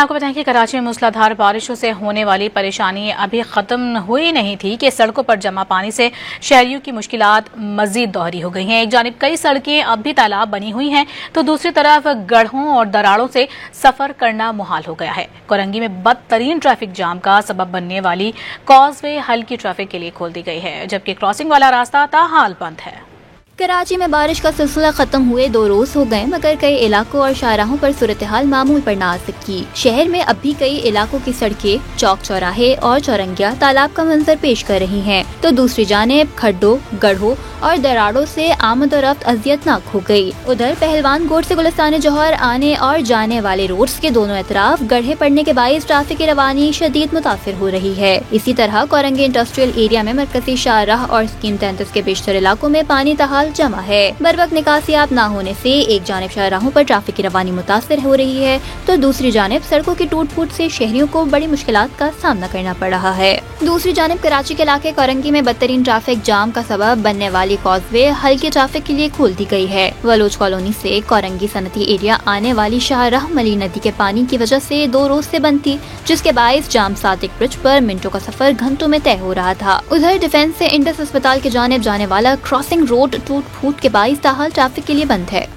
वहीं आपको बताएं कि कराची में मूसलाधार बारिशों से होने वाली परेशानी अभी खत्म हुई नहीं थी कि सड़कों पर जमा पानी से शहरियों की मुश्किलात मजीद दोहरी हो गई हैं। एक जानिब कई सड़कें अब भी तालाब बनी हुई हैं तो दूसरी तरफ गड्ढों और दरारों से सफर करना मुहाल हो गया है। कोरंगी में बदतरीन ट्रैफिक जाम का सबब बनने वाली कॉजवे हल्की ट्रैफिक के लिए खोल दी गई है, जबकि क्रॉसिंग वाला रास्ता ताहाल बंद है। कराची में बारिश का सिलसिला खत्म हुए 2 रोज हो गए, मगर कई इलाकों और शाहराहों पर सूरत हाल मामूल पर ना आ सकी। शहर में अब भी कई इलाकों की सड़कें चौक चौराहे और चौरंगियां तालाब का मंजर पेश कर रही हैं, तो दूसरी जानिब खड्डों, गड्ढों और दरारों से आमद और रफ्त अजियतनाक हो गई। उधर पहलवान गोट से गुलिस्तान जौहर आने और जाने वाले रोड्स के दोनों अतराफ गड्ढे पड़ने के बाइस ट्रैफिक की रवानी शदीद मुतासिर हो रही है। इसी तरह कोरंगी इंडस्ट्रियल एरिया में मरकजी शाहराह और स्कीम 33 के बेशतर इलाकों में पानी ताहाल जमा है। बर वक्त निकासियात न होने से एक जानिब शाहराहों पर ट्रैफिक की रवानी मुतासिर हो रही है, तो दूसरी जानिब सड़कों की टूट फूट से शहरियों को बड़ी मुश्किलात का सामना करना पड़ रहा है। दूसरी जानिब कराची के इलाके कोरंगी में बदतरीन ट्रैफिक जाम का सबब बनने वाली कॉजवे हल्के ट्रैफिक के लिए खोल दी गई है। वलोच कॉलोनी से कोरंगी सनती एरिया आने वाली शाहराह मली नदी के पानी की वजह से 2 रोज से बंद थी, जिसके बाइस जाम सादिक ब्रिज पर मिनटों का सफर घंटों में तय हो रहा था। उधर डिफेंस से इंडस अस्पताल के जानिब जाने वाला क्रॉसिंग रोड टूट फूट के बाइस ताहाल ट्रैफिक के लिए बंद है।